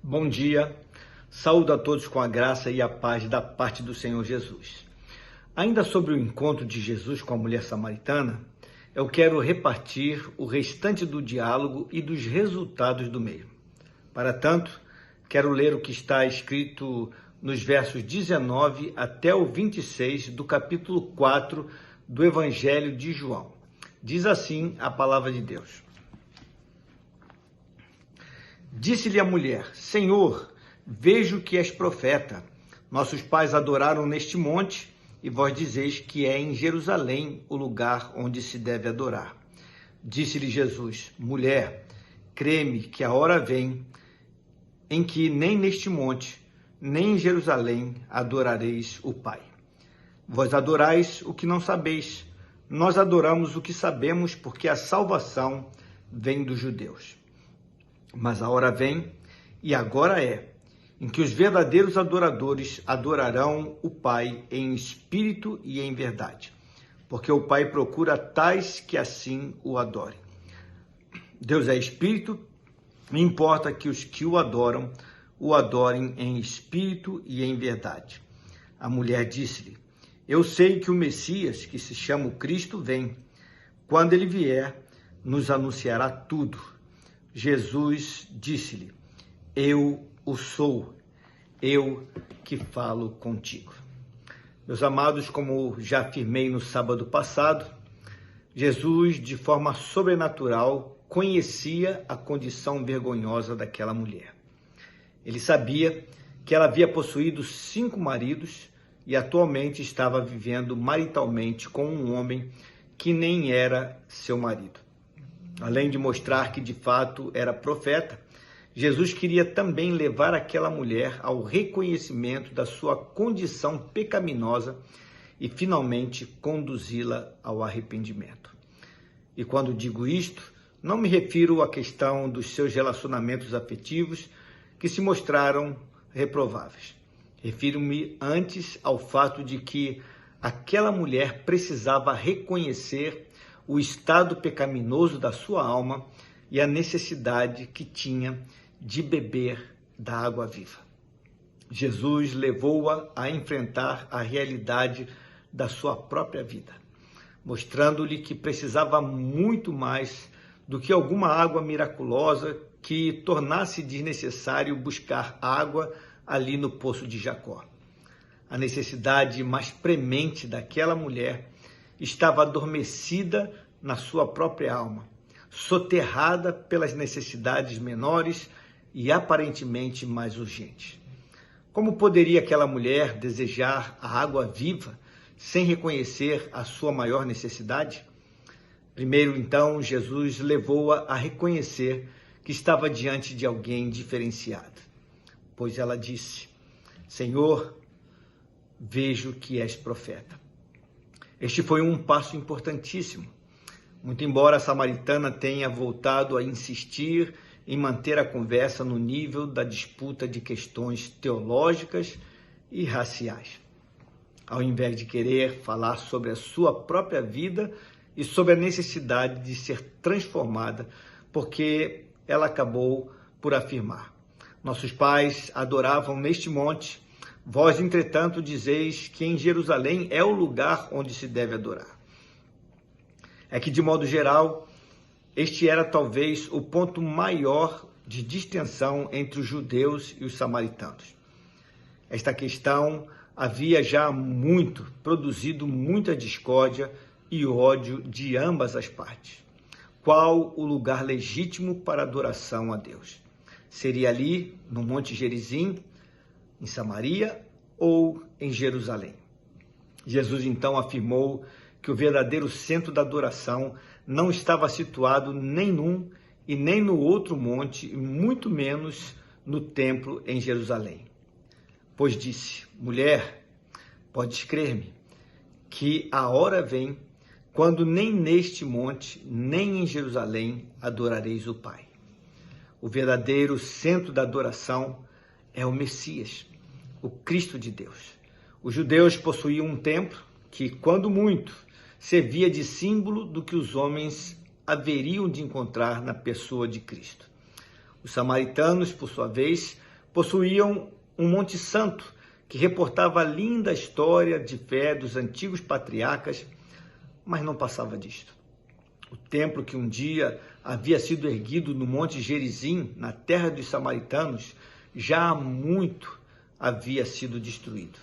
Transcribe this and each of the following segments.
Bom dia, saúdo a todos com a graça e a paz da parte do Senhor Jesus. Ainda sobre o encontro de Jesus com a mulher samaritana, eu quero repartir o restante do diálogo e dos resultados do mesmo. Para tanto, quero ler o que está escrito nos versos 19 até o 26 do capítulo 4 do Evangelho de João. Diz assim a palavra de Deus. Disse-lhe a mulher: Senhor, vejo que és profeta. Nossos pais adoraram neste monte, e vós dizeis que é em Jerusalém o lugar onde se deve adorar. Disse-lhe Jesus: Mulher, crê-me que a hora vem em que nem neste monte, nem em Jerusalém adorareis o Pai. Vós adorais o que não sabeis, nós adoramos o que sabemos, porque a salvação vem dos judeus. Mas a hora vem, e agora é, em que os verdadeiros adoradores adorarão o Pai em espírito e em verdade, porque o Pai procura tais que assim o adorem. Deus é espírito, e importa que os que o adorem em espírito e em verdade. A mulher disse-lhe: Eu sei que o Messias, que se chama o Cristo, vem. Quando ele vier, nos anunciará tudo. Jesus disse-lhe: Eu o sou, eu que falo contigo. Meus amados, como já afirmei no sábado passado, Jesus, de forma sobrenatural, conhecia a condição vergonhosa daquela mulher. Ele sabia que ela havia possuído 5 maridos e atualmente estava vivendo maritalmente com um homem que nem era seu marido. Além de mostrar que de fato era profeta, Jesus queria também levar aquela mulher ao reconhecimento da sua condição pecaminosa e finalmente conduzi-la ao arrependimento. E quando digo isto, não me refiro à questão dos seus relacionamentos afetivos que se mostraram reprováveis. Refiro-me antes ao fato de que aquela mulher precisava reconhecer o estado pecaminoso da sua alma e a necessidade que tinha de beber da água viva. Jesus levou-a a enfrentar a realidade da sua própria vida, mostrando-lhe que precisava muito mais do que alguma água miraculosa que tornasse desnecessário buscar água ali no poço de Jacó. A necessidade mais premente daquela mulher estava adormecida na sua própria alma, soterrada pelas necessidades menores e aparentemente mais urgentes. Como poderia aquela mulher desejar a água viva sem reconhecer a sua maior necessidade? Primeiro, então, Jesus levou-a a reconhecer que estava diante de alguém diferenciado, pois ela disse: Senhor, vejo que és profeta. Este foi um passo importantíssimo. Muito embora a samaritana tenha voltado a insistir em manter a conversa no nível da disputa de questões teológicas e raciais, ao invés de querer falar sobre a sua própria vida e sobre a necessidade de ser transformada, porque ela acabou por afirmar: Nossos pais adoravam neste monte, vós, entretanto, dizeis que em Jerusalém é o lugar onde se deve adorar. É que, de modo geral, este era talvez o ponto maior de distensão entre os judeus e os samaritanos. Esta questão havia já produzido muita discórdia e ódio de ambas as partes. Qual o lugar legítimo para adoração a Deus? Seria ali, no Monte Gerizim, em Samaria ou em Jerusalém? Jesus então afirmou que o verdadeiro centro da adoração não estava situado nem num e nem no outro monte, e muito menos no templo em Jerusalém. Pois disse: Mulher, podes crer-me, que a hora vem quando nem neste monte, nem em Jerusalém adorareis o Pai. O verdadeiro centro da adoração é o Messias, o Cristo de Deus. Os judeus possuíam um templo que, quando muito, servia de símbolo do que os homens haveriam de encontrar na pessoa de Cristo. Os samaritanos, por sua vez, Possuíam um Monte Santo, que reportava a linda história de fé dos antigos patriarcas, mas não passava disto. O templo que um dia havia sido erguido no Monte Gerizim, na terra dos samaritanos, já há muito havia sido destruído.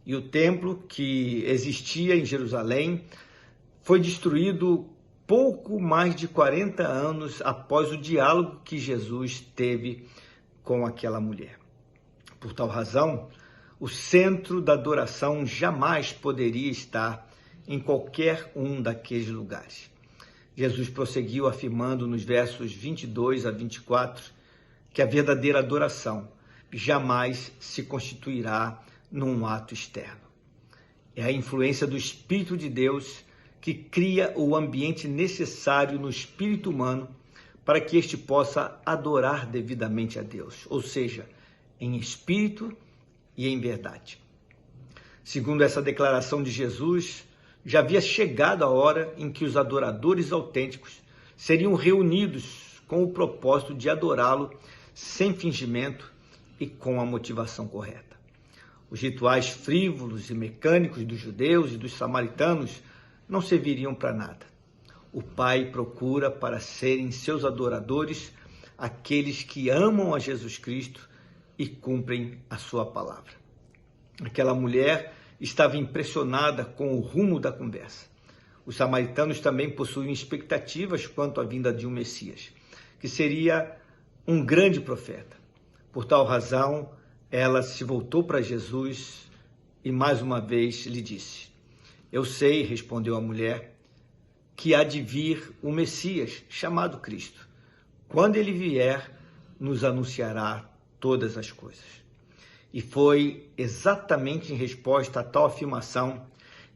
E o templo que existia em Jerusalém foi destruído pouco mais de 40 anos após o diálogo que Jesus teve com aquela mulher. Por tal razão, o centro da adoração jamais poderia estar em qualquer um daqueles lugares. Jesus prosseguiu afirmando nos versos 22 a 24 que a verdadeira adoração jamais se constituirá num ato externo. É a influência do Espírito de Deus que cria o ambiente necessário no espírito humano para que este possa adorar devidamente a Deus, ou seja, em espírito e em verdade. Segundo essa declaração de Jesus, já havia chegado a hora em que os adoradores autênticos seriam reunidos com o propósito de adorá-lo sem fingimento e com a motivação correta. Os rituais frívolos e mecânicos dos judeus e dos samaritanos não serviriam para nada. O Pai procura para serem seus adoradores aqueles que amam a Jesus Cristo e cumprem a sua palavra. Aquela mulher estava impressionada com o rumo da conversa. Os samaritanos também possuíam expectativas quanto à vinda de um Messias, que seria um grande profeta. Por tal razão, ela se voltou para Jesus e mais uma vez lhe disse: "Eu sei", respondeu a mulher, "que há de vir o Messias, chamado Cristo. Quando ele vier, nos anunciará todas as coisas." E foi exatamente em resposta a tal afirmação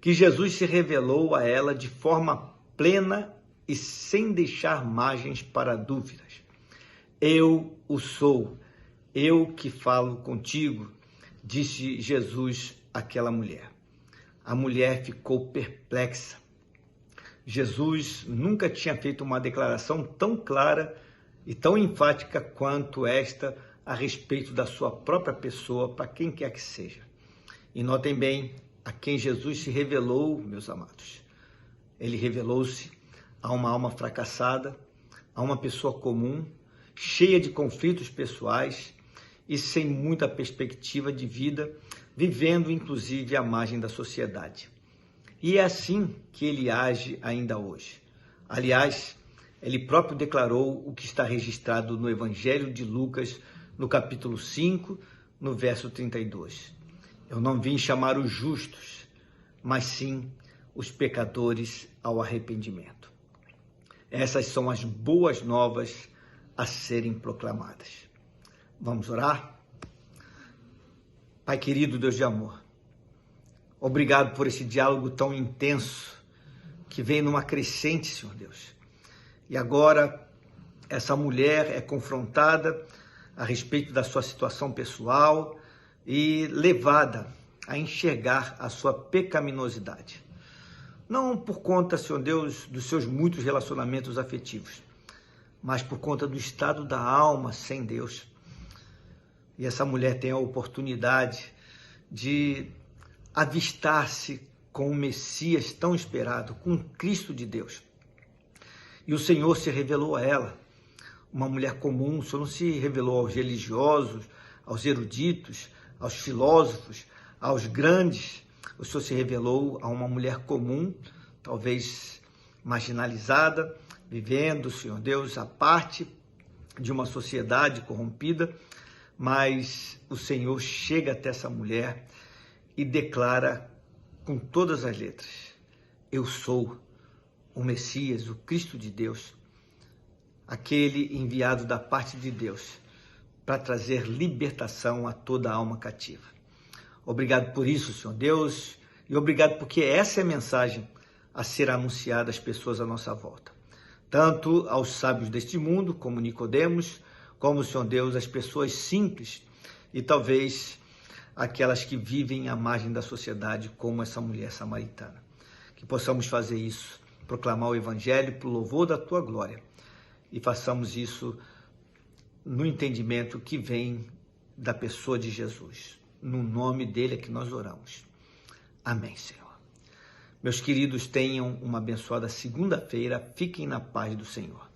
que Jesus se revelou a ela de forma plena e sem deixar margens para dúvidas. "Eu o sou, eu que falo contigo", disse Jesus àquela mulher. A mulher ficou perplexa. Jesus nunca tinha feito uma declaração tão clara e tão enfática quanto esta a respeito da sua própria pessoa, para quem quer que seja. E notem bem a quem Jesus se revelou, meus amados. Ele revelou-se a uma alma fracassada, a uma pessoa comum, cheia de conflitos pessoais e sem muita perspectiva de vida, vivendo inclusive à margem da sociedade. E é assim que ele age ainda hoje. Aliás, ele próprio declarou o que está registrado no Evangelho de Lucas, no capítulo 5, no verso 32. "Eu não vim chamar os justos, mas sim os pecadores ao arrependimento." Essas são as boas novas a serem proclamadas. Vamos orar? Pai querido, Deus de amor, obrigado por esse diálogo tão intenso que vem numa crescente, Senhor Deus. E agora essa mulher é confrontada a respeito da sua situação pessoal e levada a enxergar a sua pecaminosidade. Não por conta, Senhor Deus, dos seus muitos relacionamentos afetivos, mas por conta do estado da alma sem Deus. E essa mulher tem a oportunidade de avistar-se com o Messias tão esperado, com o Cristo de Deus. E o Senhor se revelou a ela, uma mulher comum. O Senhor não se revelou aos religiosos, aos eruditos, aos filósofos, aos grandes. O Senhor se revelou a uma mulher comum, talvez marginalizada, vivendo, Senhor Deus, à parte de uma sociedade corrompida, mas o Senhor chega até essa mulher e declara com todas as letras: "Eu sou o Messias, o Cristo de Deus, aquele enviado da parte de Deus para trazer libertação a toda a alma cativa." Obrigado por isso, Senhor Deus, e obrigado porque essa é a mensagem a ser anunciada às pessoas à nossa volta. Tanto aos sábios deste mundo, como Nicodemos, como, Senhor Deus, as pessoas simples e talvez aquelas que vivem à margem da sociedade, como essa mulher samaritana. Que possamos fazer isso, proclamar o Evangelho para o louvor da Tua glória, e façamos isso no entendimento que vem da pessoa de Jesus. No nome dele é que nós oramos. Amém, Senhor. Meus queridos, tenham uma abençoada segunda-feira. Fiquem na paz do Senhor.